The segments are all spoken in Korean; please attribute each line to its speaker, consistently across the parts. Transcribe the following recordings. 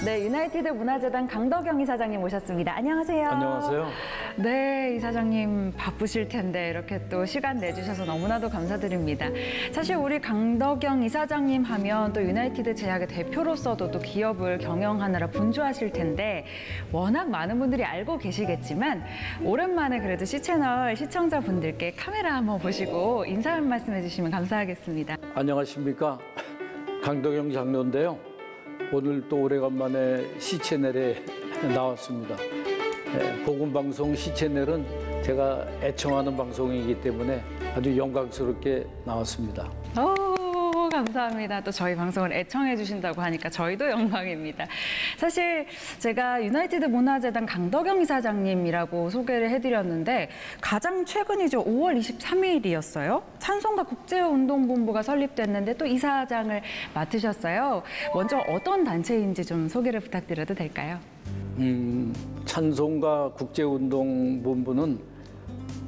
Speaker 1: 네, 유나이티드 문화재단 강덕영 이사장님 모셨습니다. 안녕하세요.
Speaker 2: 안녕하세요.
Speaker 1: 네, 이사장님 바쁘실 텐데 이렇게 또 시간 내주셔서 너무나도 감사드립니다. 사실 우리 강덕영 이사장님 하면 또 유나이티드 제약의 대표로서도 또 기업을 경영하느라 분주하실 텐데 워낙 많은 분들이 알고 계시겠지만 오랜만에 그래도 C채널 시청자분들께 카메라 한번 보시고 인사 한 말씀 해주시면 감사하겠습니다.
Speaker 2: 안녕하십니까. 강덕영 장로인데요. 오늘 또 오래간만에 C채널에 나왔습니다. 복음방송 C채널은 제가 애청하는 방송이기 때문에 아주 영광스럽게 나왔습니다.
Speaker 1: 감사합니다. 또 저희 방송을 애청해 주신다고 하니까 저희도 영광입니다. 사실 제가 유나이티드 문화재단 강덕영 이사장님이라고 소개를 해드렸는데 가장 최근이죠. 5월 23일이었어요. 찬송가 국제운동본부가 설립됐는데 또 이사장을 맡으셨어요. 먼저 어떤 단체인지 좀 소개를 부탁드려도 될까요?
Speaker 2: 찬송가 국제운동본부는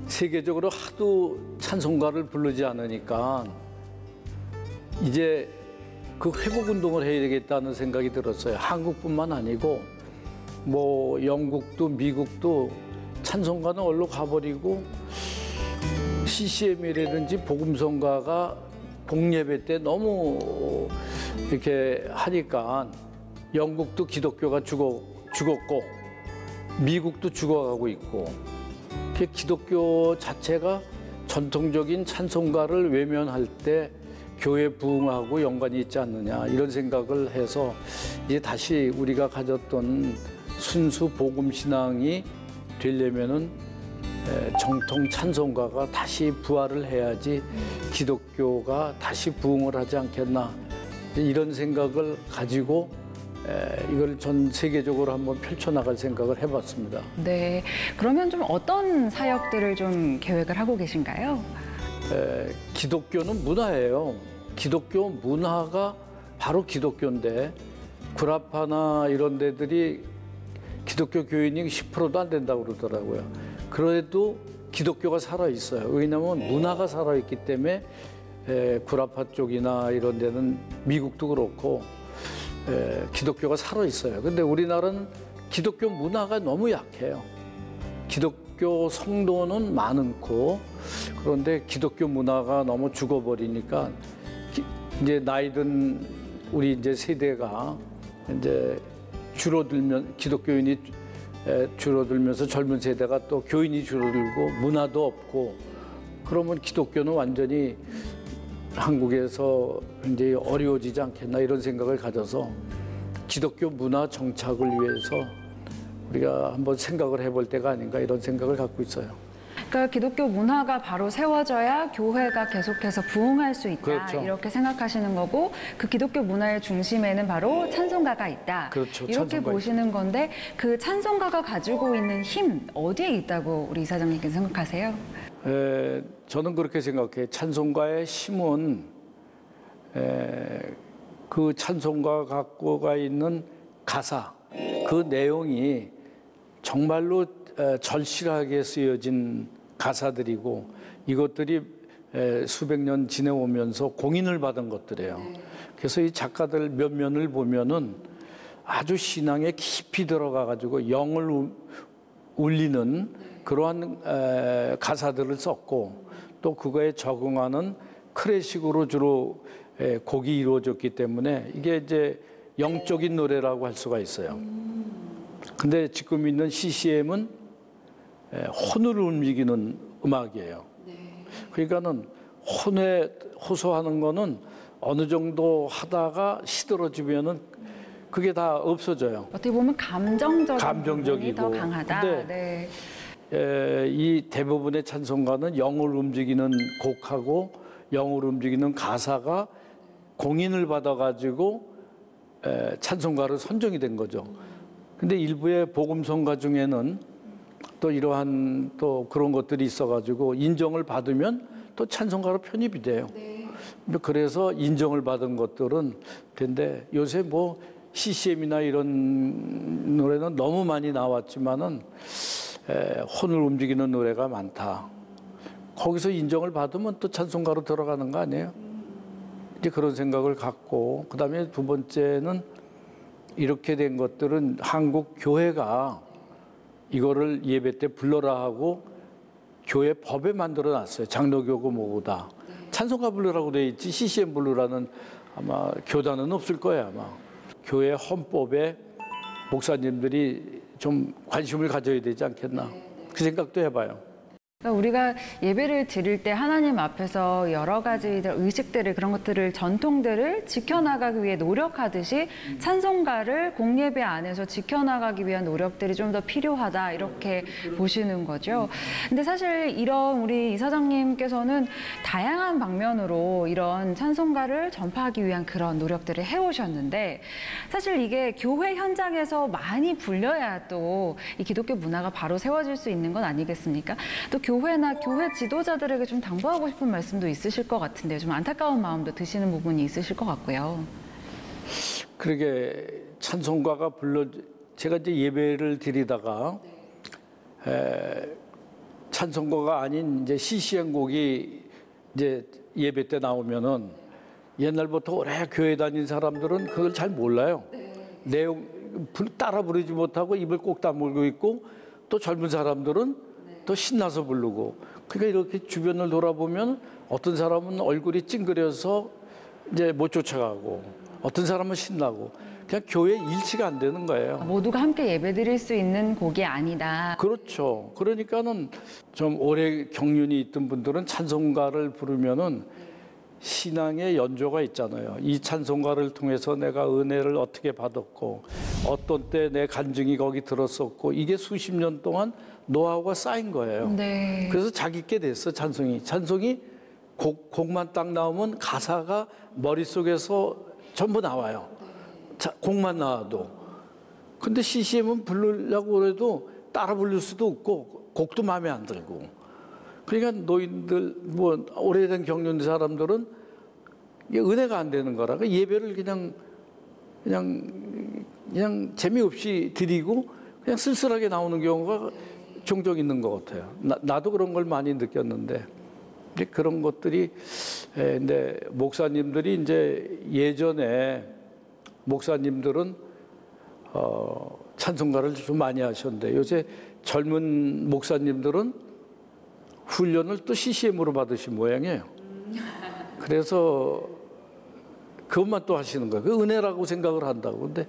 Speaker 2: 세계적으로 하도 찬송가를 부르지 않으니까 이제 그 회복운동을 해야 되겠다는 생각이 들었어요. 한국뿐만 아니고 뭐 영국도 미국도 찬송가는 얼로 가버리고 CCM이라든지 복음성가가 복예배 때 너무 이렇게 하니까 영국도 기독교가 죽었고 미국도 죽어가고 있고 기독교 자체가 전통적인 찬송가를 외면할 때 교회 부흥하고 연관이 있지 않느냐 이런 생각을 해서 이제 다시 우리가 가졌던 순수 복음 신앙이 되려면은 정통 찬송가가 다시 부활을 해야지 기독교가 다시 부흥을 하지 않겠나 이런 생각을 가지고 이걸 전 세계적으로 한번 펼쳐나갈 생각을 해봤습니다.
Speaker 1: 네, 그러면 좀 어떤 사역들을 좀 계획을 하고 계신가요?
Speaker 2: 기독교는 문화예요. 기독교 문화가 바로 기독교인데 구라파나 이런 데들이 기독교 교인이 10%도 안 된다고 그러더라고요. 그래도 기독교가 살아있어요. 왜냐하면 문화가 살아있기 때문에 구라파 쪽이나 이런 데는 미국도 그렇고 기독교가 살아있어요. 근데 우리나라는 기독교 문화가 너무 약해요. 기독교 성도는 많고 그런데 기독교 문화가 너무 죽어버리니까 이제 나이든 우리 이제 세대가 이제 줄어들면 기독교인이 줄어들면서 젊은 세대가 또 교인이 줄어들고 문화도 없고 그러면 기독교는 완전히 한국에서 이제 어려워지지 않겠나 이런 생각을 가져서 기독교 문화 정착을 위해서 우리가 한번 생각을 해볼 때가 아닌가 이런 생각을 갖고 있어요.
Speaker 1: 그러니까 기독교 문화가 바로 세워져야 교회가 계속해서 부흥할 수 있다.
Speaker 2: 그렇죠.
Speaker 1: 이렇게 생각하시는 거고 그 기독교 문화의 중심에는 바로 찬송가가 있다.
Speaker 2: 그렇죠.
Speaker 1: 이렇게
Speaker 2: 찬송가
Speaker 1: 보시는 건데 그 찬송가가 가지고 있는 힘 어디에 있다고 우리 이사장님께서 생각하세요?
Speaker 2: 저는 그렇게 생각해요. 찬송가의 힘은 그 찬송가 갖고가 있는 가사, 그 내용이 정말로 절실하게 쓰여진 가사들이고 이것들이 수백 년 지내오면서 공인을 받은 것들이에요. 그래서 이 작가들 몇 면을 보면은 아주 신앙에 깊이 들어가가지고 영을 울리는 그러한 가사들을 썼고 또 그거에 적응하는 클래식으로 주로 곡이 이루어졌기 때문에 이게 이제 영적인 노래라고 할 수가 있어요. 근데 지금 있는 CCM은 혼을 움직이는 음악이에요. 그러니까는 혼에 호소하는 거는 어느 정도 하다가 시들어지면은 그게 다 없어져요.
Speaker 1: 어떻게 보면 감정적이고 더 강하다.
Speaker 2: 근데 이 대부분의 찬송가는 영을 움직이는 곡하고 영을 움직이는 가사가 공인을 받아가지고 찬송가로 선정이 된 거죠. 근데 일부의 복음성가 중에는 또 이러한 또 그런 것들이 있어가지고 인정을 받으면 또 찬송가로 편입이 돼요. 그래서 인정을 받은 것들은 근데 요새 뭐 CCM이나 이런 노래는 너무 많이 나왔지만은 혼을 움직이는 노래가 많다. 거기서 인정을 받으면 또 찬송가로 들어가는 거 아니에요? 이제 그런 생각을 갖고 그다음에 두 번째는 이렇게 된 것들은 한국 교회가 이거를 예배 때 불러라 하고 교회 법에 만들어 놨어요. 장로교고 뭐고 다. 찬송가 부르라고 돼 있지 CCM 부르라는 아마 교단은 없을 거예요, 아마. 교회 헌법에 목사님들이 좀 관심을 가져야 되지 않겠나. 그 생각도 해봐요.
Speaker 1: 그러니까 우리가 예배를 드릴 때 하나님 앞에서 여러 가지 의식들을 그런 것들을 전통들을 지켜나가기 위해 노력하듯이 찬송가를 공예배 안에서 지켜나가기 위한 노력들이 좀 더 필요하다 이렇게 보시는 거죠. 근데 사실 이런 우리 이사장님께서는 다양한 방면으로 이런 찬송가를 전파하기 위한 그런 노력들을 해오셨는데 사실 이게 교회 현장에서 많이 불려야 또 이 기독교 문화가 바로 세워질 수 있는 건 아니겠습니까? 또 교회나 교회 지도자들에게 좀 당부하고 싶은 말씀도 있으실 것 같은데 좀 안타까운 마음도 드시는 부분이 있으실 것 같고요.
Speaker 2: 그러게 찬송가가 제가 이제 예배를 드리다가 찬송가가 아닌 이제 CCM 곡이 이제 예배 때 나오면은 옛날부터 오래 교회 다닌 사람들은 그걸 잘 몰라요. 내용 따라 부르지 못하고 입을 꼭 다물고 있고 또 젊은 사람들은 또 신나서 부르고 그러니까 이렇게 주변을 돌아보면 어떤 사람은 얼굴이 찡그려서 이제 못 쫓아가고 어떤 사람은 신나고 그냥 교회 일치가 안 되는 거예요.
Speaker 1: 모두가 함께 예배드릴 수 있는 곡이 아니다.
Speaker 2: 그렇죠. 그러니까는 좀 오래 경륜이 있던 분들은 찬송가를 부르면은 신앙의 연조가 있잖아요. 이 찬송가를 통해서 내가 은혜를 어떻게 받았고 어떤 때 내 간증이 거기 들었었고 이게 수십 년 동안 노하우가 쌓인 거예요.
Speaker 1: 네.
Speaker 2: 그래서 자기께 됐어 찬송이. 찬송이 곡만 딱 나오면 가사가 머릿속에서 전부 나와요. 곡만 나와도. 근데 CCM은 부르려고 해도 따라 부를 수도 없고 곡도 마음에 안 들고. 그러니까 노인들 뭐 오래된 경륜 사람들은 이게 은혜가 안 되는 거라. 예배를 그냥 재미없이 드리고 그냥 쓸쓸하게 나오는 경우가 종종 있는 것 같아요. 나도 그런 걸 많이 느꼈는데 그런 것들이 근데 목사님들이 이제 예전에 목사님들은 찬송가를 좀 많이 하셨는데 요새 젊은 목사님들은 훈련을 또 CCM으로 받으신 모양이에요. 그래서 그것만 또 하시는 거예요. 그 은혜라고 생각을 한다고. 근데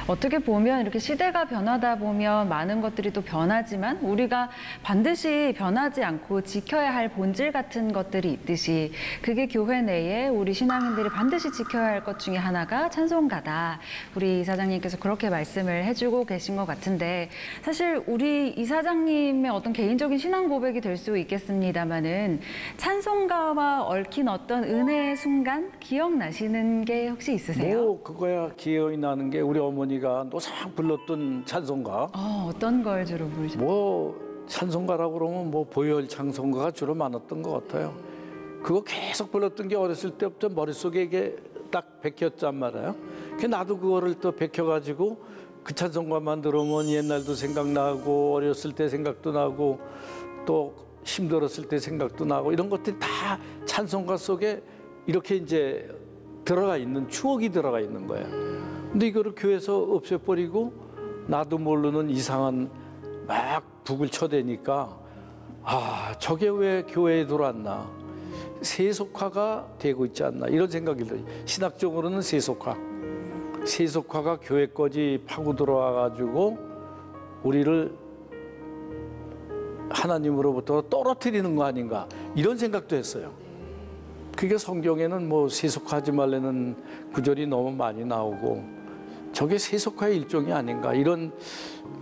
Speaker 1: 어떻게 보면 이렇게 시대가 변하다 보면 많은 것들이 또 변하지만 우리가 반드시 변하지 않고 지켜야 할 본질 같은 것들이 있듯이 그게 교회 내에 우리 신앙인들이 반드시 지켜야 할 것 중에 하나가 찬송가다. 우리 이사장님께서 그렇게 말씀을 해주고 계신 것 같은데 사실 우리 이사장님의 어떤 개인적인 신앙 고백이 될 수 있겠습니다마는 찬송가와 얽힌 어떤 은혜의 순간 기억나시는 게 혹시 있으세요?
Speaker 2: 뭐 그거야 기억이 나는 게 우리 어머니가 노상 불렀던 찬송가.
Speaker 1: 어떤 걸 주로 부르셨어요?
Speaker 2: 뭐 찬송가라고 그러면 뭐 보혈 찬송가가 주로 많았던 것 같아요. 그거 계속 불렀던 게 어렸을 때부터 머릿속에 이게 딱 bek혔단 말이에요. 나도 그거를 또 bek혀가지고 그 찬송가만 들으면 옛날도 생각나고 어렸을 때 생각도 나고 또 힘들었을 때 생각도 나고 이런 것들이 다 찬송가 속에 이렇게 이제 들어가 있는 추억이 들어가 있는 거예요. 근데 이거를 교회에서 없애버리고 나도 모르는 이상한 막 북을 쳐대니까 저게 왜 교회에 들어왔나. 세속화가 되고 있지 않나 이런 생각이 들어요. 신학적으로는 세속화가 교회까지 파고 들어와가지고 우리를 하나님으로부터 떨어뜨리는 거 아닌가 이런 생각도 했어요. 그게 성경에는 뭐 세속하지 말라는 구절이 너무 많이 나오고 저게 세속화의 일종이 아닌가 이런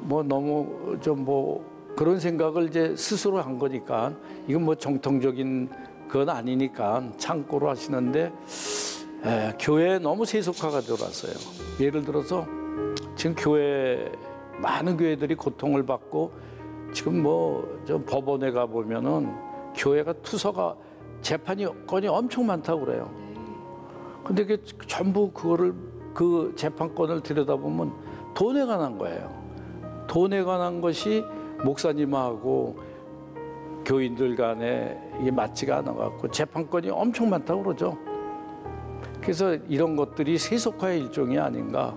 Speaker 2: 뭐 너무 좀 뭐 그런 생각을 이제 스스로 한 거니까 이건 뭐 정통적인 건 아니니까 참고로 하시는데 교회에 너무 세속화가 들어왔어요. 예를 들어서 지금 많은 교회들이 고통을 받고 지금 뭐 좀 법원에 가 보면은 교회가 투서가 재판이 엄청 많다고 그래요. 근데 그 전부 그 재판권을 들여다보면 돈에 관한 거예요. 돈에 관한 것이 목사님하고 교인들 간에 이게 맞지가 않아갖고 재판권이 엄청 많다고 그러죠. 그래서 이런 것들이 세속화의 일종이 아닌가.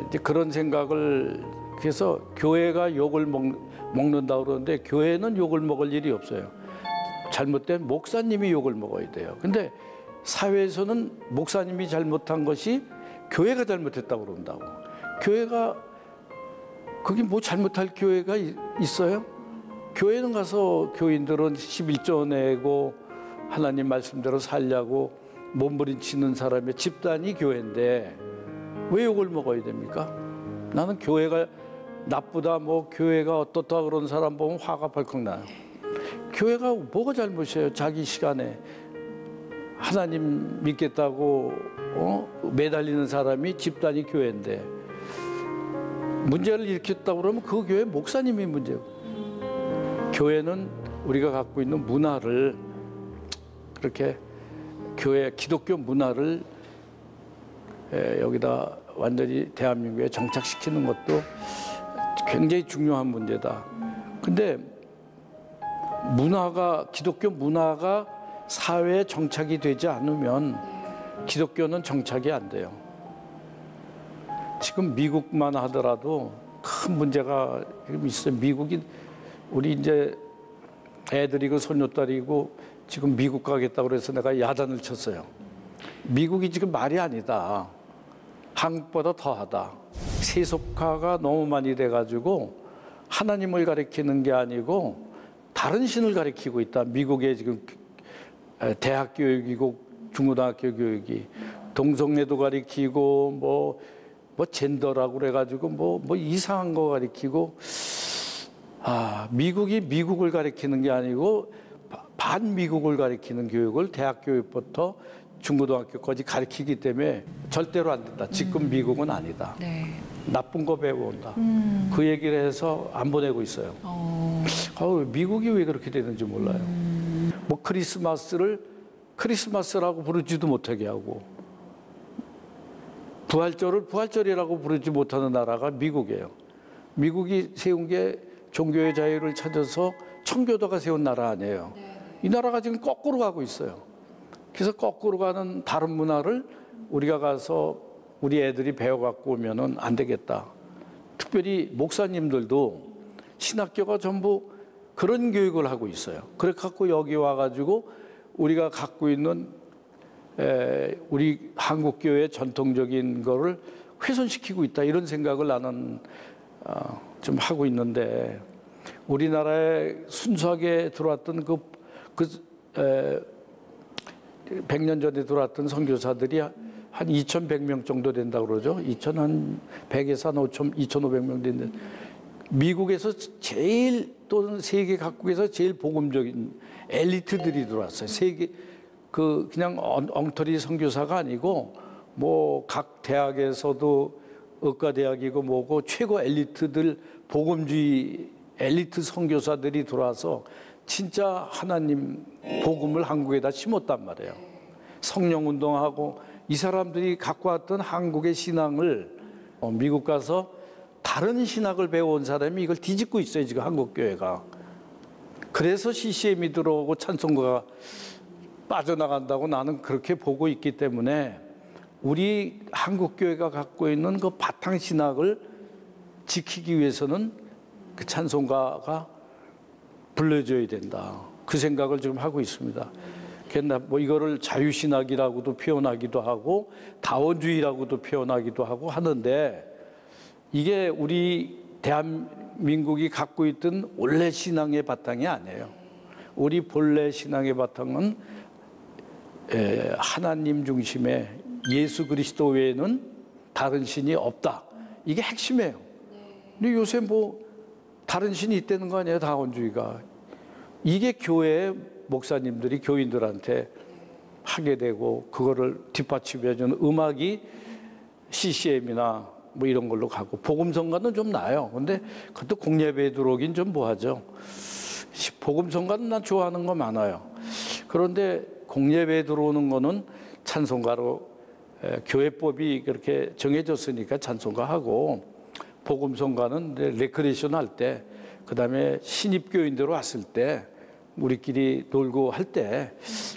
Speaker 2: 이제 그런 생각을 그래서 교회가 욕을 먹는다 그러는데 교회는 욕을 먹을 일이 없어요. 잘못된 목사님이 욕을 먹어야 돼요. 근데 사회에서는 목사님이 잘못한 것이 교회가 잘못했다고 그런다고. 교회가 거기 뭐 잘못할 교회가 있어요? 교회는 가서 교인들은 11조 내고 하나님 말씀대로 살려고 몸부림치는 사람의 집단이 교회인데 왜 욕을 먹어야 됩니까? 나는 교회가 나쁘다, 뭐 교회가 어떻다 그런 사람 보면 화가 벌컥 나요. 교회가 뭐가 잘못이에요? 자기 시간에 하나님 믿겠다고 매달리는 사람이 집단이 교회인데 문제를 일으켰다고 그러면 그 교회 목사님이 문제고, 교회는 우리가 갖고 있는 문화를 그렇게 교회 기독교 문화를 여기다 완전히 대한민국에 정착시키는 것도 굉장히 중요한 문제다. 근데 문화가 기독교 문화가 사회에 정착이 되지 않으면 기독교는 정착이 안 돼요. 지금 미국만 하더라도 큰 문제가 있어요. 미국이 우리 이제 애들이고 손녀딸이고 지금 미국 가겠다고 그래서 내가 야단을 쳤어요. 미국이 지금 말이 아니다. 한국보다 더하다. 세속화가 너무 많이 돼가지고 하나님을 가리키는 게 아니고 다른 신을 가리키고 있다. 미국의 지금 대학 교육이고 중고등학교 교육이 동성애도 가리키고 뭐 젠더라고 그래가지고 뭐 이상한 거 가리키고, 미국이 미국을 가리키는 게 아니고 반미국을 가리키는 교육을 대학 교육부터 중고등학교까지 가르치기 때문에 절대로 안 된다. 지금 미국은 아니다.
Speaker 1: 네.
Speaker 2: 나쁜 거 배워온다. 그 얘기를 해서 안 보내고 있어요. 미국이 왜 그렇게 되는지 몰라요. 뭐 크리스마스를 크리스마스라고 부르지도 못하게 하고 부활절을 부활절이라고 부르지 못하는 나라가 미국이에요. 미국이 세운 게 종교의 자유를 찾아서 청교도가 세운 나라 아니에요. 이 나라가 지금 거꾸로 가고 있어요. 그래서 거꾸로 가는 다른 문화를 우리가 가서 우리 애들이 배워갖고 오면은 안 되겠다. 특별히 목사님들도 신학교가 전부 그런 교육을 하고 있어요. 그래 갖고 여기 와가지고 우리가 갖고 있는 우리 한국 교회의 전통적인 거를 훼손시키고 있다, 이런 생각을 나는 좀 하고 있는데, 우리나라에 순수하게 들어왔던 그 100년 전에 들어왔던 선교사들이 한 2,100명 정도 된다고 그러죠. 2,100에서 한 2,500명 된다. 미국에서 제일 또는 세계 각국에서 제일 복음적인 엘리트들이 들어왔어요. 세계 그냥 엉터리 선교사가 아니고 뭐 각 대학에서도 의과대학이고 뭐고 최고 엘리트들, 복음주의 엘리트 선교사들이 들어와서 진짜 하나님 복음을 한국에다 심었단 말이에요. 성령운동하고 이 사람들이 갖고 왔던 한국의 신앙을 미국 가서 다른 신학을 배워온 사람이 이걸 뒤집고 있어요, 지금 한국교회가. 그래서 CCM이 들어오고 찬송가가 빠져나간다고 나는 그렇게 보고 있기 때문에 우리 한국교회가 갖고 있는 그 바탕신학을 지키기 위해서는 그 찬송가가 불러줘야 된다. 그 생각을 지금 하고 있습니다. 그러나 뭐 이거를 자유신학이라고도 표현하기도 하고 다원주의라고도 표현하기도 하고 하는데, 이게 우리 대한민국이 갖고 있던 원래 신앙의 바탕이 아니에요. 우리 본래 신앙의 바탕은 하나님 중심의 예수 그리스도 외에는 다른 신이 없다. 이게 핵심이에요. 근데 요새 뭐 다른 신이 있다는 거 아니에요, 다원주의가. 이게 교회 목사님들이 교인들한테 하게 되고 그거를 뒷받침해주는 음악이 CCM이나 뭐 이런 걸로 가고, 복음성가는 좀 나아요. 근데 그것도 공예배에 들어오긴 좀 뭐하죠. 복음성가는 난 좋아하는 거 많아요. 그런데 공예배에 들어오는 거는 찬송가로 교회법이 그렇게 정해졌으니까 찬송가하고, 복음성가는 레크레이션 할 때, 그 다음에 신입교인들 왔을 때 우리끼리 놀고 할 때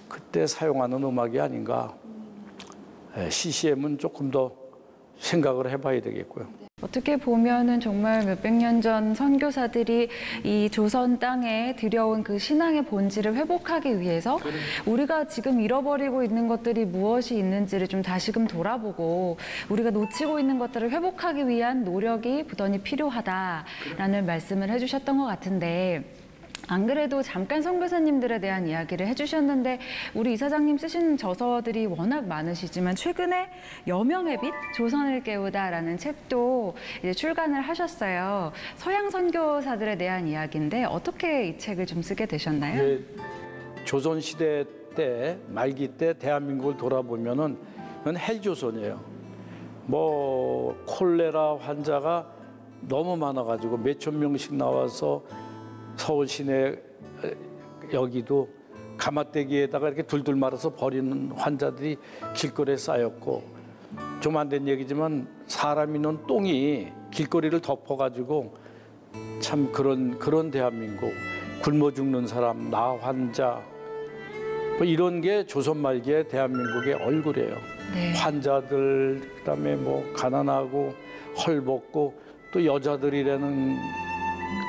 Speaker 2: 그때 사용하는 음악이 아닌가. CCM은 조금 더 생각을 해봐야 되겠고요.
Speaker 1: 어떻게 보면은 정말 몇백 년 전 선교사들이 이 조선 땅에 들여온 그 신앙의 본질을 회복하기 위해서 우리가 지금 잃어버리고 있는 것들이 무엇이 있는지를 좀 다시금 돌아보고 우리가 놓치고 있는 것들을 회복하기 위한 노력이 부단히 필요하다라는 말씀을 해주셨던 것 같은데, 안 그래도 잠깐 선교사님들에 대한 이야기를 해주셨는데 우리 이사장님 쓰신 저서들이 워낙 많으시지만 최근에 여명의 빛, 조선을 깨우다라는 책도 이제 출간을 하셨어요. 서양 선교사들에 대한 이야기인데 어떻게 이 책을 좀 쓰게 되셨나요?
Speaker 2: 조선 시대 때 말기 때 대한민국을 돌아보면은 그건 헬조선이에요. 뭐 콜레라 환자가 너무 많아가지고 몇천 명씩 나와서 서울 시내 여기도 가마떼기에다가 이렇게 둘둘 말아서 버리는 환자들이 길거리에 쌓였고, 좀 안 된 얘기지만 사람 있는 똥이 길거리를 덮어가지고 참 그런 대한민국, 굶어 죽는 사람, 나 환자, 뭐 이런 게 조선 말기의 대한민국의 얼굴이에요.
Speaker 1: 네.
Speaker 2: 환자들, 그다음에 뭐 가난하고 헐벗고 또 여자들이라는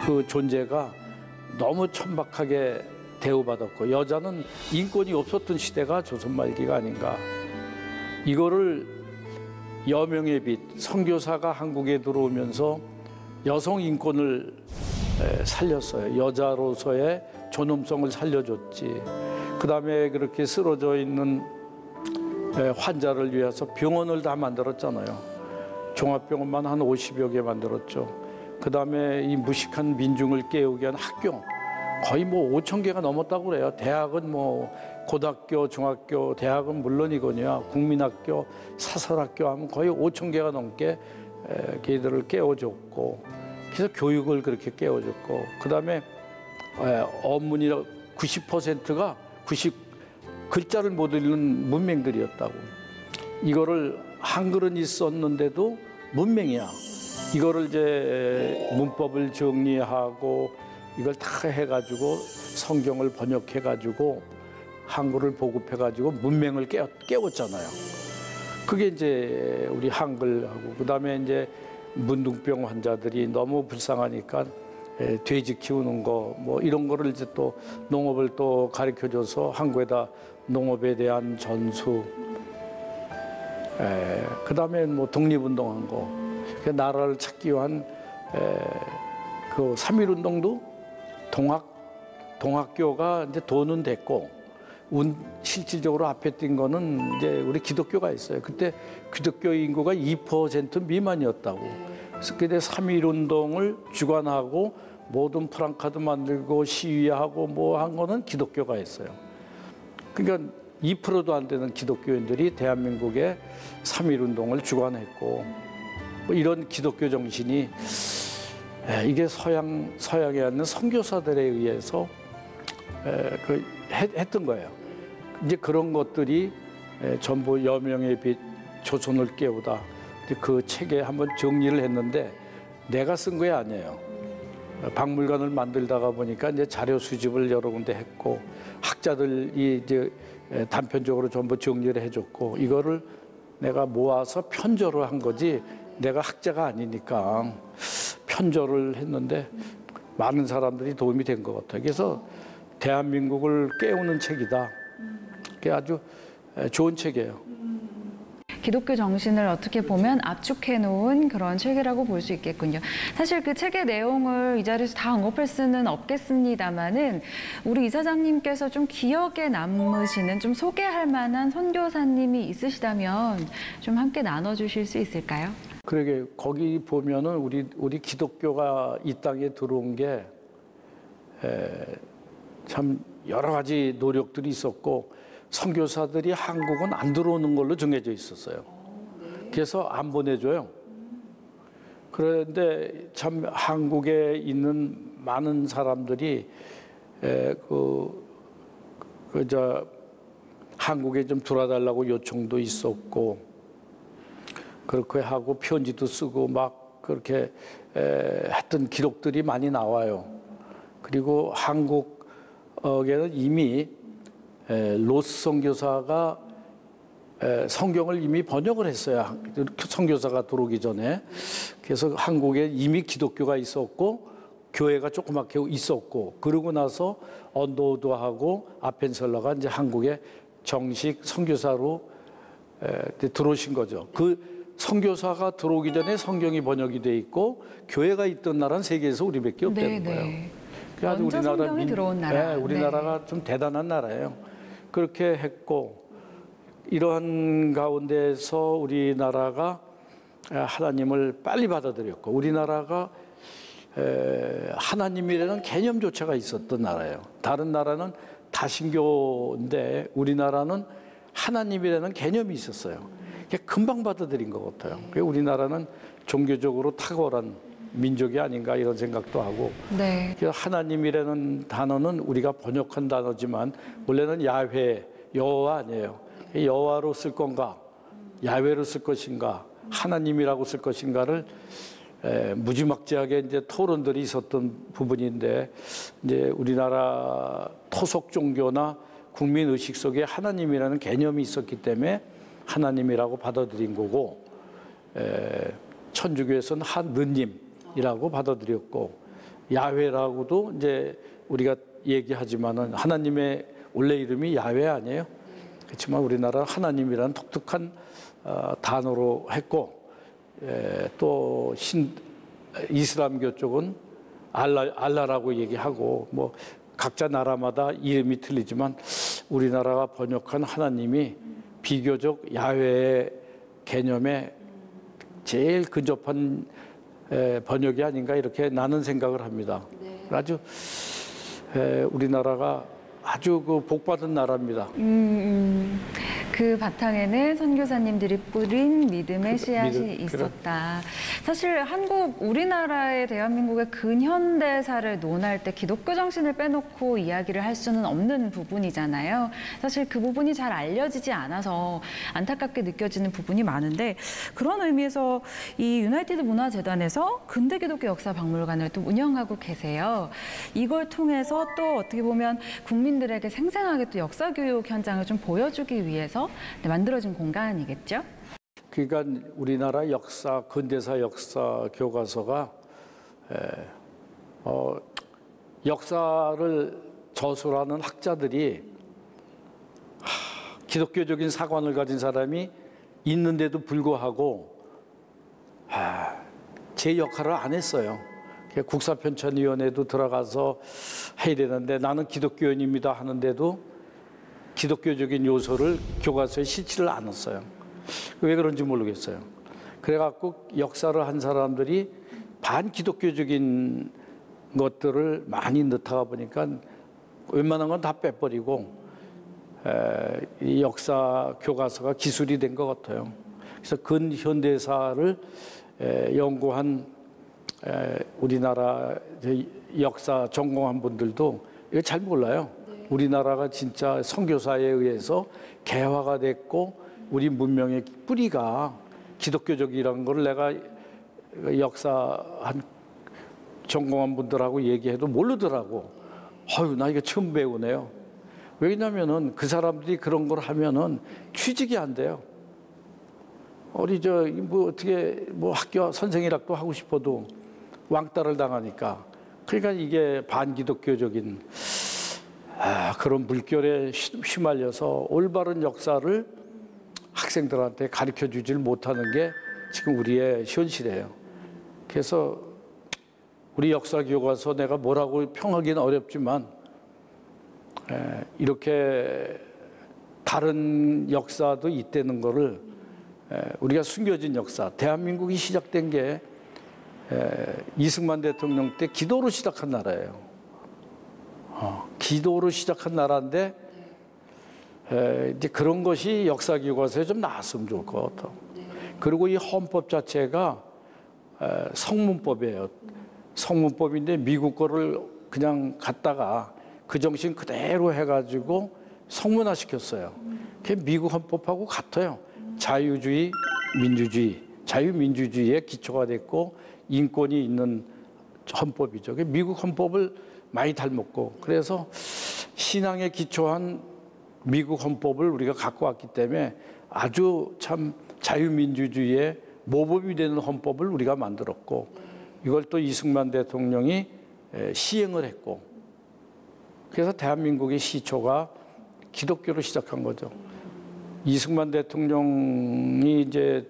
Speaker 2: 그 존재가 너무 천박하게 대우받았고, 여자는 인권이 없었던 시대가 조선 말기가 아닌가. 이거를 여명의 빛, 선교사가 한국에 들어오면서 여성 인권을 살렸어요. 여자로서의 존엄성을 살려줬지. 그다음에 그렇게 쓰러져 있는 환자를 위해서 병원을 다 만들었잖아요. 종합병원만 한 50여 개 만들었죠. 그다음에 이 무식한 민중을 깨우게 한 학교 거의 뭐 5천 개가 넘었다고 그래요. 대학은 뭐 고등학교, 중학교, 대학은 물론이거니와 국민학교, 사설학교 하면 거의 5천 개가 넘게 걔들을 깨워줬고, 그래서 교육을 그렇게 깨워줬고, 그다음에 어머니 90%가 글자를 못 읽는 문맹들이었다고. 이거를 한글은 있었는데도 문맹이야. 이거를 이제 문법을 정리하고 이걸 다 해가지고 성경을 번역해가지고 한글을 보급해가지고 문맹을 깨웠잖아요. 그게 이제 우리 한글하고, 그다음에 이제 문둥병 환자들이 너무 불쌍하니까 돼지 키우는 거 뭐 이런 거를 이제 또 농업을 또 가르쳐줘서 한국에다 농업에 대한 전수, 그다음에 뭐 독립운동한 거, 나라를 찾기 위한 그 3.1운동도 동학교가 이제 돈은 됐고, 실질적으로 앞에 뛴 거는 이제 우리 기독교가 있어요. 그때 기독교 인구가 2% 미만이었다고. 그래서 그때 3.1운동을 주관하고 모든 프랑카드 만들고 시위하고 뭐 한 거는 기독교가 있어요. 그러니까 2%도 안 되는 기독교인들이 대한민국의 3.1운동을 주관했고, 뭐 이런 기독교 정신이 이게 서양에 있는 선교사들에 의해서 했던 거예요. 이제 그런 것들이 전부 여명의 빛, 조선을 깨우다, 그 책에 한번 정리를 했는데 내가 쓴 게 아니에요. 박물관을 만들다가 보니까 이제 자료 수집을 여러 군데 했고, 학자들이 이제 단편적으로 전부 정리를 해줬고, 이거를 내가 모아서 편저를 한 거지 내가 학자가 아니니까 편저를 했는데 많은 사람들이 도움이 된 것 같아요. 그래서 대한민국을 깨우는 책이다. 그게 아주 좋은 책이에요.
Speaker 1: 기독교 정신을 어떻게 보면 압축해 놓은 그런 책이라고 볼 수 있겠군요. 사실 그 책의 내용을 이 자리에서 다 언급할 수는 없겠습니다만은 우리 이사장님께서 좀 기억에 남으시는, 좀 소개할 만한 선교사님이 있으시다면 좀 함께 나눠주실 수 있을까요?
Speaker 2: 그러게, 거기 보면은 우리 기독교가 이 땅에 들어온 게 참 여러 가지 노력들이 있었고, 선교사들이 한국은 안 들어오는 걸로 정해져 있었어요. 그래서 안 보내줘요. 그런데 참 한국에 있는 많은 사람들이 한국에 좀 들어와달라고 요청도 있었고, 그렇게 하고 편지도 쓰고 막 그렇게 했던 기록들이 많이 나와요. 그리고 한국에는 이미 로스 선교사가 성경을 이미 번역을 했어요. 선교사가 들어오기 전에. 그래서 한국에 이미 기독교가 있었고 교회가 조그맣게 있었고 그러고 나서 언더우드하고 아펜셀러가 이제 한국에 정식 선교사로 들어오신 거죠. 그 선교사가 들어오기 전에 성경이 번역이 돼 있고 교회가 있던 나라는 세계에서 우리밖에 없다는 거예요. 그래서
Speaker 1: 먼저 성경이 들어온 나라.
Speaker 2: 우리나라가 좀 대단한 나라예요. 그렇게 했고 이러한 가운데서 우리나라가 하나님을 빨리 받아들였고 우리나라가 하나님이라는 개념조차가 있었던 나라예요. 다른 나라는 다신교인데 우리나라는 하나님이라는 개념이 있었어요. 금방 받아들인 것 같아요. 우리나라는 종교적으로 탁월한 민족이 아닌가 이런 생각도 하고
Speaker 1: 네.
Speaker 2: 하나님이라는 단어는 우리가 번역한 단어지만 원래는 야훼, 여호와 아니에요. 여호와로 쓸 건가 야훼로 쓸 것인가 하나님이라고 쓸 것인가를 무지막지하게 이제 토론들이 있었던 부분인데 이제 우리나라 토속 종교나 국민 의식 속에 하나님이라는 개념이 있었기 때문에 하나님이라고 받아들인 거고 천주교에서는 하느님이라고 받아들였고 야훼라고도 이제 우리가 얘기하지만은 하나님의 원래 이름이 야훼 아니에요? 그렇지만 우리나라 하나님이라는 독특한 단어로 했고 또 이슬람교 쪽은 알라라고 얘기하고 뭐 각자 나라마다 이름이 틀리지만 우리나라가 번역한 하나님이 비교적 야훼의 개념에 제일 근접한 번역이 아닌가 이렇게 나는 생각을 합니다. 아주 우리나라가 아주 그 복받은 나라입니다.
Speaker 1: 그 바탕에는 선교사님들이 뿌린 믿음의 씨앗이 있었다. 사실 우리나라의 대한민국의 근현대사를 논할 때 기독교 정신을 빼놓고 이야기를 할 수는 없는 부분이잖아요. 사실 그 부분이 잘 알려지지 않아서 안타깝게 느껴지는 부분이 많은데 그런 의미에서 이 유나이티드 문화재단에서 근대 기독교 역사 박물관을 또 운영하고 계세요. 이걸 통해서 또 어떻게 보면 국민들에게 생생하게 또 역사 교육 현장을 좀 보여주기 위해서 만들어진 공간이겠죠?
Speaker 2: 그러니까 우리나라 역사, 근대사 역사 교과서가 역사를 저술하는 학자들이 기독교적인 사관을 가진 사람이 있는데도 불구하고 제 역할을 안 했어요. 국사편찬위원회도 들어가서 해야 되는데 나는 기독교인입니다 하는데도 기독교적인 요소를 교과서에 싣지를 않았어요. 왜 그런지 모르겠어요. 그래갖고 역사를 한 사람들이 반기독교적인 것들을 많이 넣다가 보니까 웬만한 건 다 빼버리고 이 역사 교과서가 기술이 된 것 같아요. 그래서 근현대사를 연구한 우리나라 역사 전공한 분들도 이거 잘 몰라요. 우리나라가 진짜 선교사에 의해서 개화가 됐고 우리 문명의 뿌리가 기독교적이라는 걸 내가 역사 한 전공한 분들하고 얘기해도 모르더라고. 나 이거 처음 배우네요. 왜냐면은 그 사람들이 그런 걸 하면은 취직이 안 돼요. 어떻게 학교 선생이라도 하고 싶어도 왕따를 당하니까. 그러니까 이게 반기독교적인 그런 물결에 휘말려서 올바른 역사를 학생들한테 가르쳐 주질 못하는 게 지금 우리의 현실이에요. 그래서 우리 역사 교과서 내가 뭐라고 평하기는 어렵지만 이렇게 다른 역사도 있다는 거를 우리가 숨겨진 역사, 대한민국이 시작된 게 이승만 대통령 때 기도로 시작한 나라예요. 기도로 시작한 나라인데 이제 그런 것이 역사 교과서에 좀 나왔으면 좋을 것 같아요. 그리고 이 헌법 자체가 성문법이에요. 성문법인데 미국 거를 그냥 갖다가 그 정신 그대로 해가지고 성문화 시켰어요. 그게 미국 헌법하고 같아요. 자유주의, 민주주의, 자유민주주의에 기초가 됐고 인권이 있는 헌법이죠. 미국 헌법을 많이 닮았고 그래서 신앙에 기초한 미국 헌법을 우리가 갖고 왔기 때문에 아주 참 자유민주주의의 모범이 되는 헌법을 우리가 만들었고 이걸 또 이승만 대통령이 시행을 했고 그래서 대한민국의 시초가 기독교로 시작한 거죠. 이승만 대통령이 이제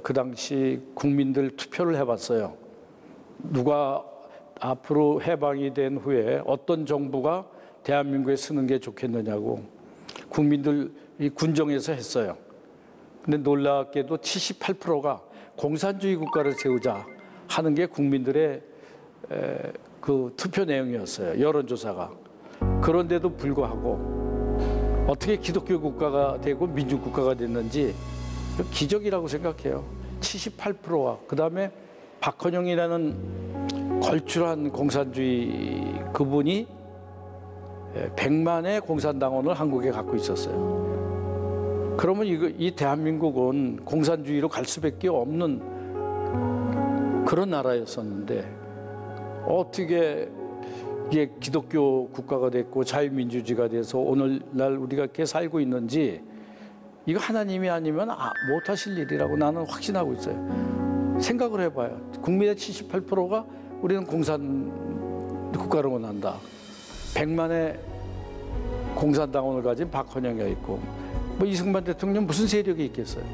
Speaker 2: 그 당시 국민들 투표를 해봤어요. 누가 앞으로 해방이 된 후에 어떤 정부가 대한민국에 쓰는 게 좋겠느냐고 국민들이 군정에서 했어요. 근데 놀랍게도 78%가 공산주의 국가를 세우자 하는 게 국민들의 그 투표 내용이었어요. 여론조사가. 그런데도 불구하고 어떻게 기독교 국가가 되고 민주국가가 됐는지 기적이라고 생각해요. 78%와 그다음에 박헌영이라는 걸출한 공산주의 그분이 100만의 공산당원을 한국에 갖고 있었어요. 그러면 이 대한민국은 공산주의로 갈 수밖에 없는 그런 나라였었는데 어떻게 이게 기독교 국가가 됐고 자유민주주의가 돼서 오늘날 우리가 이렇게 살고 있는지 이거 하나님이 아니면 못하실 일이라고 나는 확신하고 있어요. 생각을 해봐요. 국민의 78%가 우리는 공산 국가를 원한다. 100만의 공산당원을 가진 박헌영이 있고 뭐 이승만 대통령 무슨 세력이 있겠어요.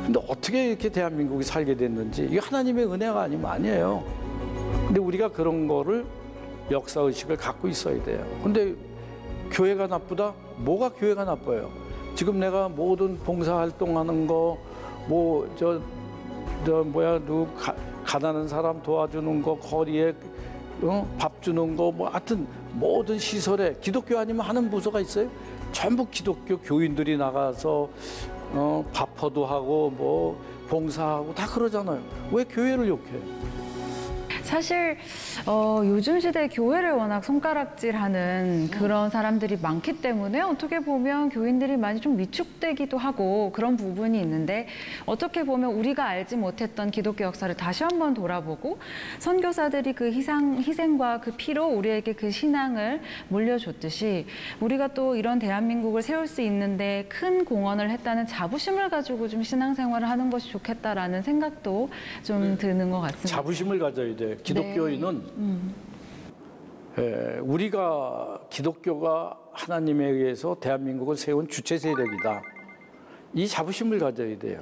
Speaker 2: 근데 어떻게 이렇게 대한민국이 살게 됐는지 이게 하나님의 은혜가 아니면 아니에요. 근데 우리가 그런 거를 역사의식을 갖고 있어야 돼요. 근데 교회가 나쁘다? 뭐가 교회가 나빠요? 지금 내가 모든 봉사활동하는 거, 가난한 사람 도와주는 거, 거리에 밥 주는 거, 하여튼 모든 시설에 기독교 아니면 하는 부서가 있어요? 전부 기독교 교인들이 나가서 밥퍼도 하고 봉사하고 다 그러잖아요. 왜 교회를 욕해요?
Speaker 1: 사실 요즘 시대에 교회를 워낙 손가락질하는 그런 사람들이 많기 때문에 어떻게 보면 교인들이 많이 좀 위축되기도 하고 그런 부분이 있는데 어떻게 보면 우리가 알지 못했던 기독교 역사를 다시 한번 돌아보고 선교사들이 그 희생과 그 피로 우리에게 그 신앙을 물려줬듯이 우리가 또 이런 대한민국을 세울 수 있는데 큰 공헌을 했다는 자부심을 가지고 좀 신앙생활을 하는 것이 좋겠다라는 생각도 좀 드는 것 같습니다.
Speaker 2: 자부심을 가져야 돼요. 기독교인은 우리가 기독교가 하나님에 의해서 대한민국을 세운 주체 세력이다. 이 자부심을 가져야 돼요.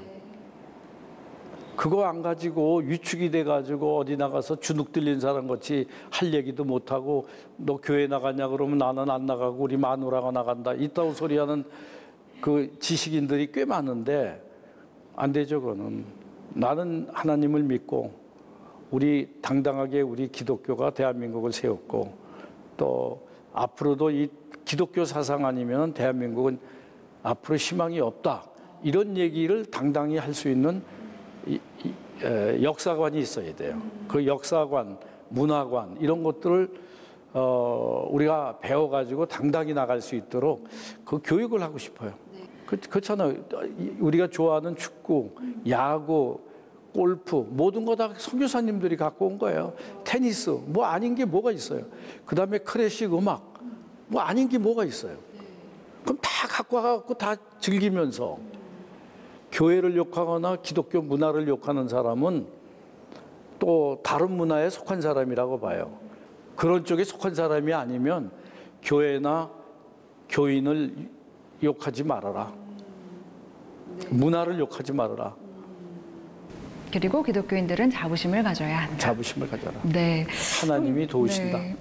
Speaker 2: 그거 안 가지고 위축이 돼가지고 어디 나가서 주눅 들린 사람 같이 할 얘기도 못하고 너 교회 나가냐 그러면 나는 안 나가고 우리 마누라가 나간다. 이따위 소리하는 그 지식인들이 꽤 많은데 안 되죠. 그거는. 나는 하나님을 믿고 우리 당당하게 우리 기독교가 대한민국을 세웠고 또 앞으로도 이 기독교 사상 아니면 대한민국은 앞으로 희망이 없다. 이런 얘기를 당당히 할 수 있는 역사관이 있어야 돼요. 그 역사관, 문화관 이런 것들을 우리가 배워가지고 당당히 나갈 수 있도록 그 교육을 하고 싶어요. 그렇잖아요. 우리가 좋아하는 축구, 야구, 골프 모든 거 다 선교사님들이 갖고 온 거예요. 테니스 뭐 아닌 게 뭐가 있어요. 그다음에 클래식 음악 뭐 아닌 게 뭐가 있어요. 그럼 다 갖고 와갖고 다 즐기면서 교회를 욕하거나 기독교 문화를 욕하는 사람은 또 다른 문화에 속한 사람이라고 봐요. 그런 쪽에 속한 사람이 아니면 교회나 교인을 욕하지 말아라. 문화를 욕하지 말아라.
Speaker 1: 그리고 기독교인들은 자부심을 가져야 한다.
Speaker 2: 자부심을 가져라.
Speaker 1: 네.
Speaker 2: 하나님이 도우신다.
Speaker 1: 네.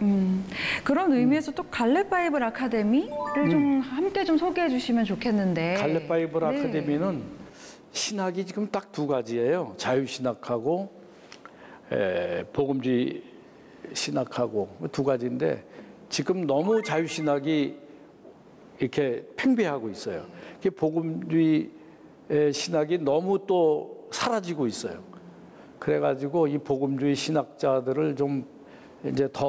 Speaker 1: 그런 의미에서 또 갈렙 바이블 아카데미를 좀 함께 좀 소개해 주시면 좋겠는데.
Speaker 2: 갈렙 바이블 아카데미는 신학이 지금 딱 두 가지예요. 자유신학하고 복음주의 신학하고 두 가지인데 지금 너무 자유신학이 이렇게 팽배하고 있어요. 복음주의 신학이 너무 또 사라지고 있어요. 그래가지고 이 복음주의 신학자들을 좀 이제 더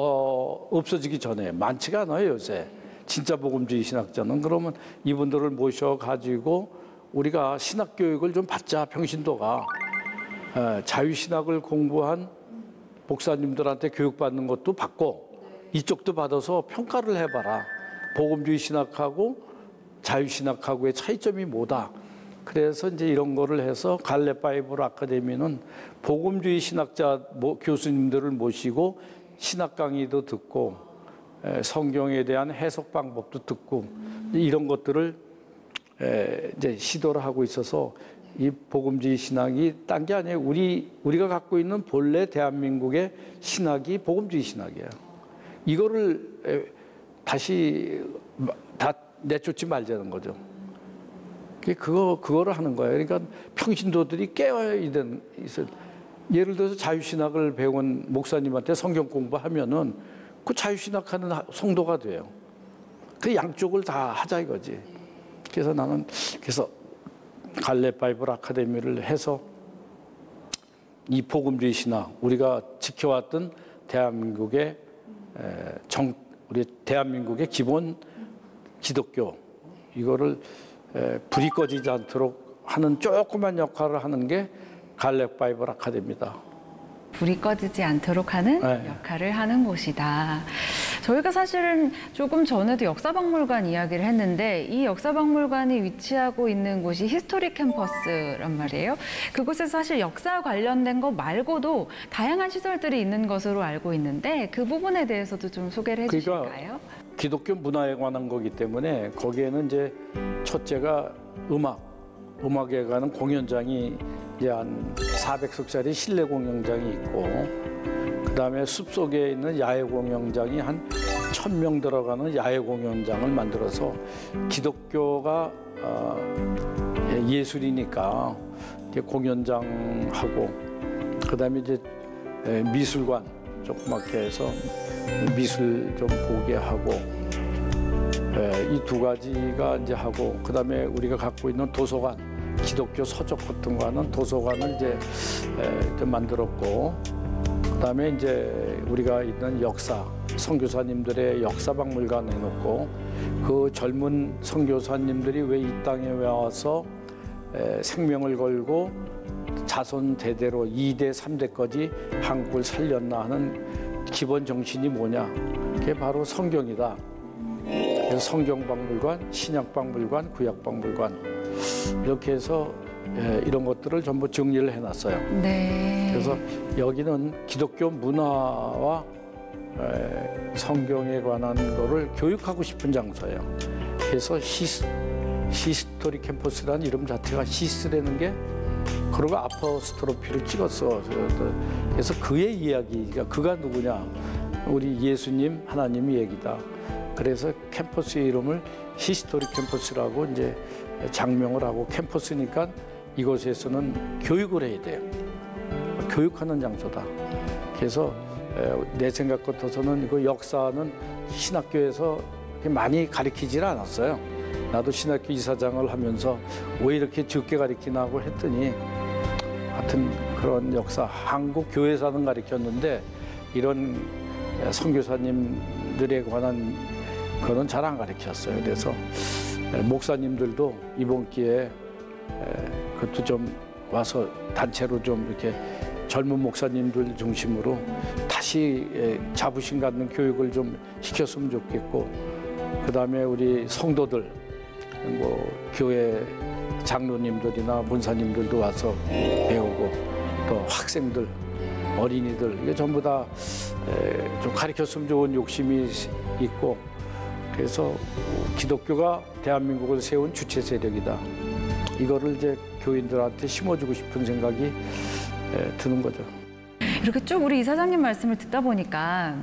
Speaker 2: 없어지기 전에 많지가 않아요 요새. 진짜 복음주의 신학자는. 그러면 이분들을 모셔가지고 우리가 신학교육을 좀 받자. 평신도가 자유신학을 공부한 목사님들한테 교육받는 것도 받고 이쪽도 받아서 평가를 해봐라. 복음주의 신학하고 자유신학하고의 차이점이 뭐다. 그래서 이제 이런 거를 해서 갈래 바이블 아카데미는 복음주의 신학자 교수님들을 모시고 신학 강의도 듣고 성경에 대한 해석 방법도 듣고 이런 것들을 이제 시도를 하고 있어서 이 복음주의 신학이 딴 게 아니에요. 우리가 갖고 있는 본래 대한민국의 신학이 복음주의 신학이에요. 이거를 다시 다 내쫓지 말자는 거죠. 그거를 하는 거예요. 그러니까 평신도들이 깨어야 있어요. 예를 들어서 자유신학을 배운 목사님한테 성경 공부하면은 그 자유신학하는 성도가 돼요. 그 양쪽을 다 하자 이거지. 그래서 나는 갈래 바이블 아카데미를 해서 이 복음주의 신학, 우리가 지켜왔던 대한민국의 우리 대한민국의 기본 기독교 이거를 불이 꺼지지 않도록 하는 조그만 역할을 하는 게 갈래 바이블 아카데미다.
Speaker 1: 불이 꺼지지 않도록 하는 역할을 하는 곳이다. 저희가 사실은 조금 전에도 역사박물관 이야기를 했는데 이 역사박물관이 위치하고 있는 곳이 히스토리 캠퍼스란 말이에요. 그곳에서 사실 역사 관련된 것 말고도 다양한 시설들이 있는 것으로 알고 있는데 그 부분에 대해서도 좀 소개를 해주실까요?
Speaker 2: 기독교 문화에 관한 거기 때문에 거기에는 이제 첫째가 음악에 관한 공연장이 이제 한 400석짜리 실내 공연장이 있고 그다음에 숲속에 있는 야외 공연장이 한 1000명 들어가는 야외 공연장을 만들어서 기독교가 예술이니까 공연장하고 그다음에 이제 미술관 조그맣게 해서 미술 좀 보게 하고 이 두 가지가 이제 하고 그다음에 우리가 갖고 있는 도서관 기독교 서적 같은 거 하는 도서관을 이제 좀 만들었고 그다음에 이제 우리가 있는 역사 선교사님들의 역사박물관 해놓고 그 젊은 선교사님들이 왜 이 땅에 와서 생명을 걸고 자손 대대로 2대, 3대까지 한국을 살렸나 하는 기본 정신이 뭐냐? 그게 바로 성경이다. 그래서 성경박물관, 신약박물관, 구약박물관 이렇게 해서 이런 것들을 전부 정리를 해놨어요.
Speaker 1: 네.
Speaker 2: 그래서 여기는 기독교 문화와 성경에 관한 거를 교육하고 싶은 장소예요. 그래서 히스토리 캠퍼스라는 이름 자체가 히스라는 게 그러고 아포스트로피를 찍었어. 그래서 그의 이야기가 그가 누구냐? 우리 예수님, 하나님의 얘기다. 그래서 캠퍼스의 이름을 히스토리 캠퍼스라고 이제 장명을 하고 캠퍼스니까 이곳에서는 교육을 해야 돼요. 교육하는 장소다. 그래서 내 생각 같아서는 이거 역사는 신학교에서 많이 가르치질 않았어요. 나도 신학교 이사장을 하면서 왜 이렇게 적게 가르치나고 했더니 하여튼 그런 역사 한국 교회사는 가르쳤는데 이런 선교사님들에 관한 그거는 잘 안 가르쳤어요. 그래서 목사님들도 이번 기회에 그것도 좀 와서 단체로 좀 이렇게 젊은 목사님들 중심으로 다시 자부심 갖는 교육을 좀 시켰으면 좋겠고 그다음에 우리 성도들 뭐 교회 장로님들이나 문사님들도 와서 배우고 또 학생들 어린이들 이게 전부 다 좀 가르쳤으면 좋은 욕심이 있고 그래서 기독교가 대한민국을 세운 주체 세력이다. 이거를 이제 교인들한테 심어주고 싶은 생각이 드는 거죠.
Speaker 1: 이렇게 쭉 우리 이사장님 말씀을 듣다 보니까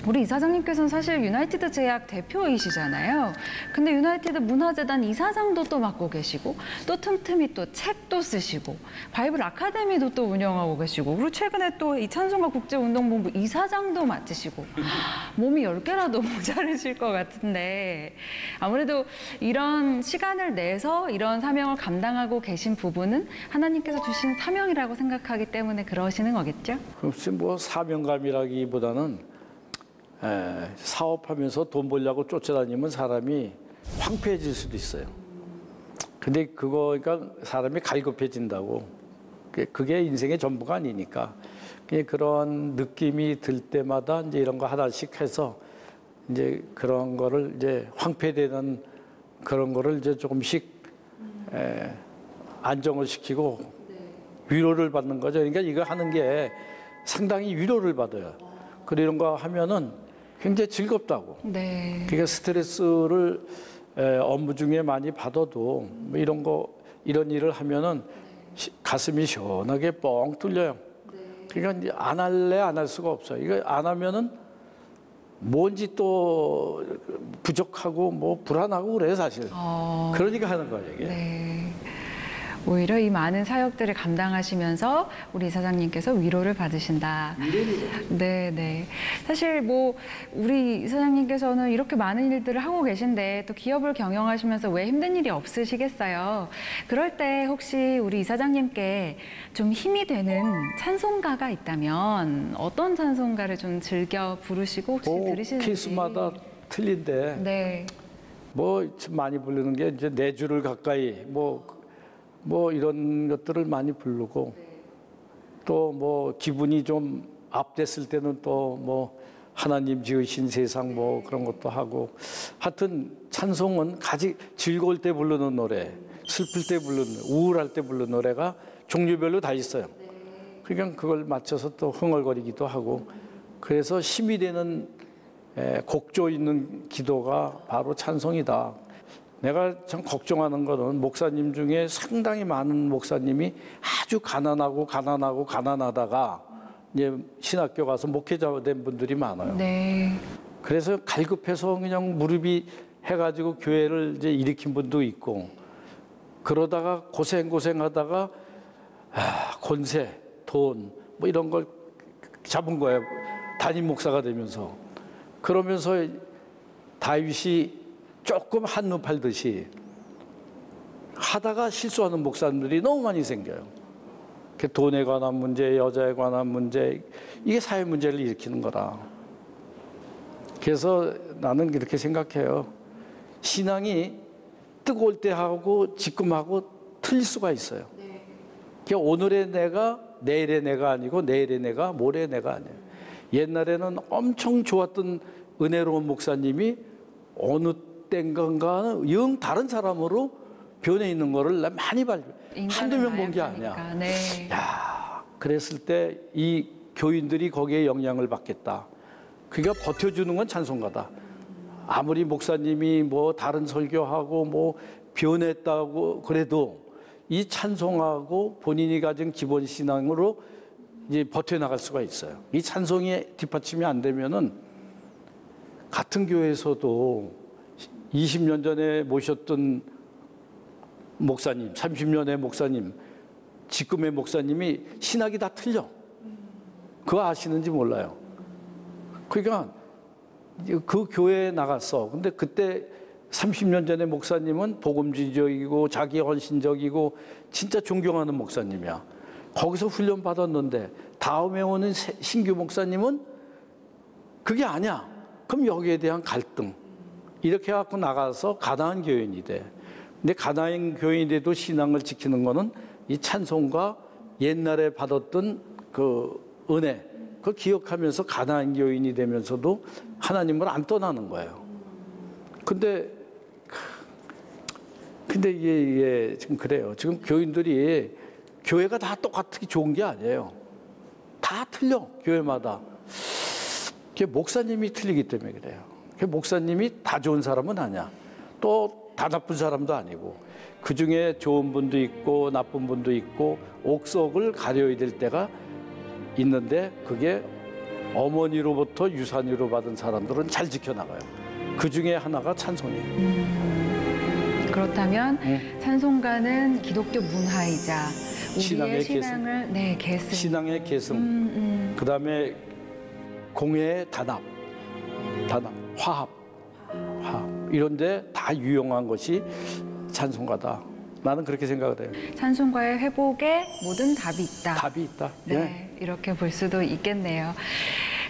Speaker 1: 우리 이사장님께서는 사실 유나이티드 제약 대표이시잖아요. 근데 유나이티드 문화재단 이사장도 또 맡고 계시고 또 틈틈이 또 책도 쓰시고 바이블 아카데미도 또 운영하고 계시고 그리고 최근에 또 이 찬송가 국제운동본부 이사장도 맡으시고 몸이 10개라도 모자르실 것 같은데 아무래도 이런 시간을 내서 이런 사명을 감당하고 계신 부분은 하나님께서 주신 사명이라고 생각하기 때문에 그러시는 거겠죠?
Speaker 2: 혹시 뭐 사명감이라기보다는 사업하면서 돈 벌려고 쫓아다니면 사람이 황폐해질 수도 있어요. 근데 그러니까 사람이 갈급해진다고. 그게 인생의 전부가 아니니까. 그런 느낌이 들 때마다 이제 이런 거 하나씩 해서 이제 그런 거를 이제 황폐되는 그런 거를 이제 조금씩 안정을 시키고 위로를 받는 거죠. 그러니까 이거 하는 게 상당히 위로를 받아요. 그런 거 하면은 굉장히 즐겁다고.
Speaker 1: 네.
Speaker 2: 그러니까 스트레스를 업무 중에 많이 받아도 뭐 이런 일을 하면은 가슴이 시원하게 뻥 뚫려요. 그러니까 이제 안 할래 안 할 수가 없어요. 이거 안 하면은 뭔지 또 부족하고 뭐 불안하고 그래요, 사실. 그러니까 하는 거예요, 이게.
Speaker 1: 네. 오히려 이 많은 사역들을 감당하시면서 우리 이사장님께서 위로를 받으신다. 네, 네. 사실 뭐 우리 이사장님께서는 이렇게 많은 일들을 하고 계신데 또 기업을 경영하시면서 왜 힘든 일이 없으시겠어요? 그럴 때 혹시 우리 이사장님께 좀 힘이 되는 찬송가가 있다면 어떤 찬송가를 좀 즐겨 부르시고 혹시 들으시는지?
Speaker 2: 케이스마다 틀린데
Speaker 1: 네.
Speaker 2: 뭐 많이 부르는 게 이제 내 주를 가까이 뭐 이런 것들을 많이 부르고 또 뭐 기분이 좀 업됐을 때는 또 뭐 하나님 지으신 세상 뭐 그런 것도 하고 하여튼 찬송은 가지 즐거울 때 부르는 노래, 슬플 때 부르는, 우울할 때 부르는 노래가 종류별로 다 있어요. 그러니까 그걸 맞춰서 또 흥얼거리기도 하고 그래서 힘이 되는 곡조 있는 기도가 바로 찬송이다. 내가 참 걱정하는 거는 목사님 중에 상당히 많은 목사님이 아주 가난하다가 이제 신학교 가서 목회자 된 분들이 많아요.
Speaker 1: 네.
Speaker 2: 그래서 갈급해서 그냥 무릎이 해가지고 교회를 이제 일으킨 분도 있고 그러다가 고생하다가 권세, 돈 뭐 이런 걸 잡은 거예요. 담임 목사가 되면서. 그러면서 다윗이 조금 한눈 팔듯이 하다가 실수하는 목사님들이 너무 많이 생겨요. 돈에 관한 문제, 여자에 관한 문제, 이게 사회 문제를 일으키는 거라. 그래서 나는 이렇게 생각해요. 신앙이 뜨거울 때 하고 지금하고 틀릴 수가 있어요. 그러니까 오늘의 내가 내일의 내가 아니고 내일의 내가 모레의 내가 아니에요. 옛날에는 엄청 좋았던 은혜로운 목사님이 어느 땐가는 영 다른 사람으로 변해 있는 거를 많이 한두 명 본 게 아니야.
Speaker 1: 네.
Speaker 2: 야, 그랬을 때 이 교인들이 거기에 영향을 받겠다. 그러니까 버텨주는 건 찬송가다. 아무리 목사님이 뭐 다른 설교하고 뭐 변했다고 그래도 이 찬송하고 본인이 가진 기본 신앙으로 이제 버텨나갈 수가 있어요. 이 찬송이 뒷받침이 안 되면은 같은 교회에서도 20년 전에 모셨던 목사님, 30년의 목사님, 지금의 목사님이 신학이 다 틀려. 그거 아시는지 몰라요. 그러니까 그 교회에 나갔어. 근데 그때 30년 전의 목사님은 복음주의적이고 자기 헌신적이고 진짜 존경하는 목사님이야. 거기서 훈련 받았는데 다음에 오는 신규 목사님은 그게 아니야. 그럼 여기에 대한 갈등. 이렇게 해갖고 나가서 가나안 교인이 돼. 근데 가나안 교인이 돼도 신앙을 지키는 거는 이 찬송과 옛날에 받았던 그 은혜, 그걸 기억하면서 가나안 교인이 되면서도 하나님을 안 떠나는 거예요. 근데 이게 지금 그래요. 지금 교인들이 교회가 다 똑같이 좋은 게 아니에요. 다 틀려, 교회마다. 그게 목사님이 틀리기 때문에 그래요. 목사님이 다 좋은 사람은 아니야. 또 다 나쁜 사람도 아니고 그 중에 좋은 분도 있고 나쁜 분도 있고 옥석을 가려야 될 때가 있는데 그게 어머니로부터 유산으로 받은 사람들은 잘 지켜나가요. 그 중에 하나가 찬송이에요.
Speaker 1: 그렇다면 찬송가는 기독교 문화이자 우리의
Speaker 2: 신앙의
Speaker 1: 신앙을 계승.
Speaker 2: 신앙의 계승. 그다음에 공예의 단합, 화합 이런데 다 유용한 것이 찬송가다. 나는 그렇게 생각을 해요.
Speaker 1: 찬송가의 회복에 모든 답이 있다.
Speaker 2: 답이 있다.
Speaker 1: 네, 이렇게 볼 수도 있겠네요.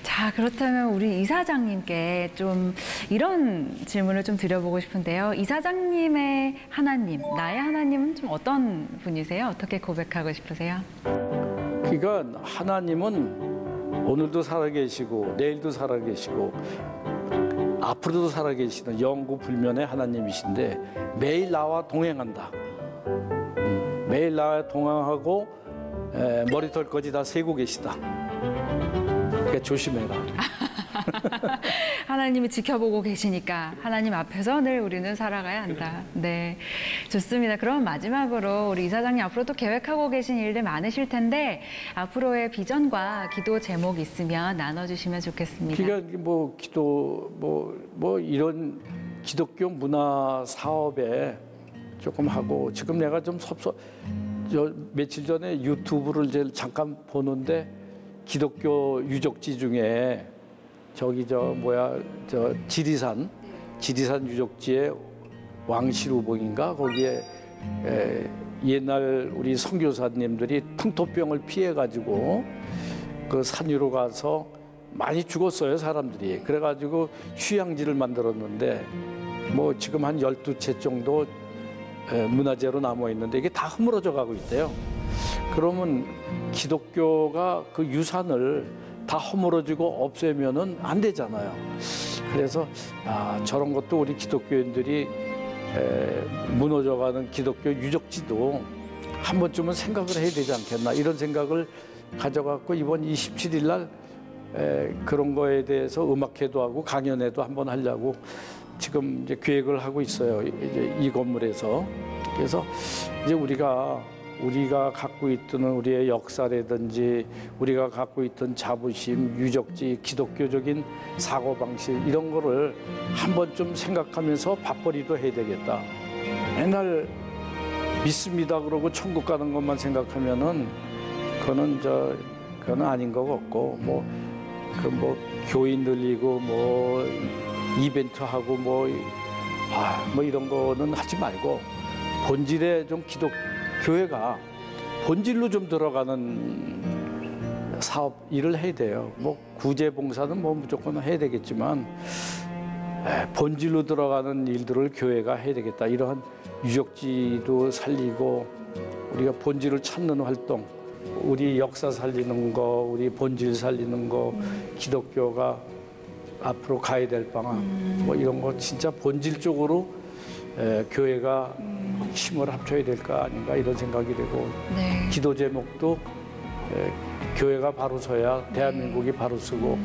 Speaker 1: 자, 그렇다면 우리 이사장님께 좀 이런 질문을 좀 드려보고 싶은데요. 이사장님의 하나님, 나의 하나님은 좀 어떤 분이세요? 어떻게 고백하고 싶으세요?
Speaker 2: 그러니까 하나님은 오늘도 살아계시고 내일도 살아계시고 앞으로도 살아계시는 영구 불면의 하나님이신데 매일 나와 동행한다. 매일 나와 동행하고 머리털까지 다 세고 계시다. 그러니까 조심해라.
Speaker 1: 하나님이 지켜보고 계시니까 하나님 앞에서 늘 우리는 살아가야 한다. 네, 좋습니다. 그럼 마지막으로 우리 이사장님 앞으로 또 계획하고 계신 일들 많으실 텐데 앞으로의 비전과 기도 제목 있으면 나눠주시면 좋겠습니다.
Speaker 2: 그러니까 뭐 기도 뭐 이런 기독교 문화 사업에 조금 하고 지금 내가 좀 며칠 전에 유튜브를 이제 잠깐 보는데 기독교 유적지 중에 저기 저 지리산 유적지에 왕실우봉인가 거기에 옛날 우리 선교사님들이 풍토병을 피해 가지고 그 산 위로 가서 많이 죽었어요 사람들이. 그래가지고 휴양지를 만들었는데 뭐 지금 한 12채 정도 문화재로 남아 있는데 이게 다 허물어져 가고 있대요. 그러면 기독교가 그 유산을 다 허물어지고 없애면은 안 되잖아요. 그래서 저런 것도 우리 기독교인들이 무너져가는 기독교 유적지도 한 번쯤은 생각을 해야 되지 않겠나 이런 생각을 가져갖고 이번 27일 날 그런 거에 대해서 음악회도 하고 강연회도 한번 하려고 지금 이제 계획을 하고 있어요. 이제 이 건물에서. 그래서 이제 우리가 갖고 있던 우리의 역사라든지 우리가 갖고 있던 자부심, 유적지, 기독교적인 사고방식 이런 거를 한 번쯤 생각하면서 밥벌이도 해야 되겠다. 맨날 믿습니다 그러고 천국 가는 것만 생각하면은 그거는 아닌 것 같고 뭐 교인 늘리고 뭐 이벤트 하고 뭐 이런 거는 하지 말고 본질에 좀 교회가 본질로 좀 들어가는 사업 일을 해야 돼요. 뭐 구제봉사는 뭐 무조건 해야 되겠지만 본질로 들어가는 일들을 교회가 해야 되겠다. 이러한 유적지도 살리고 우리가 본질을 찾는 활동, 우리 역사 살리는 거, 우리 본질 살리는 거, 기독교가 앞으로 가야 될 방향, 뭐 이런 거 진짜 본질적으로 교회가 힘을 합쳐야 될 거 아닌가 이런 생각이 되고
Speaker 1: 네.
Speaker 2: 기도 제목도 교회가 바로 서야 대한민국이 바로 서고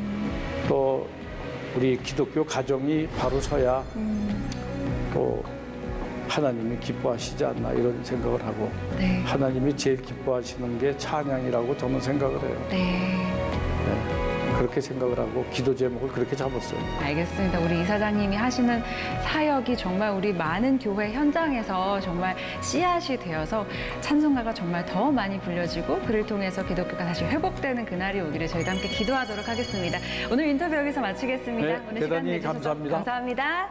Speaker 2: 또 우리 기독교 가정이 바로 서야 또 하나님이 기뻐하시지 않나 이런 생각을 하고
Speaker 1: 네.
Speaker 2: 하나님이 제일 기뻐하시는 게 찬양이라고 저는 생각을 해요.
Speaker 1: 네.
Speaker 2: 그렇게 생각을 하고 기도 제목을 그렇게 잡았어요.
Speaker 1: 알겠습니다. 우리 이사장님이 하시는 사역이 정말 우리 많은 교회 현장에서 정말 씨앗이 되어서 찬송가가 정말 더 많이 불려지고 그를 통해서 기독교가 다시 회복되는 그날이 오기를 저희도 함께 기도하도록 하겠습니다. 오늘 인터뷰 여기서 마치겠습니다.
Speaker 2: 네,
Speaker 1: 오늘
Speaker 2: 대단히
Speaker 1: 시간 내주셔서
Speaker 2: 감사합니다.
Speaker 1: 감사합니다.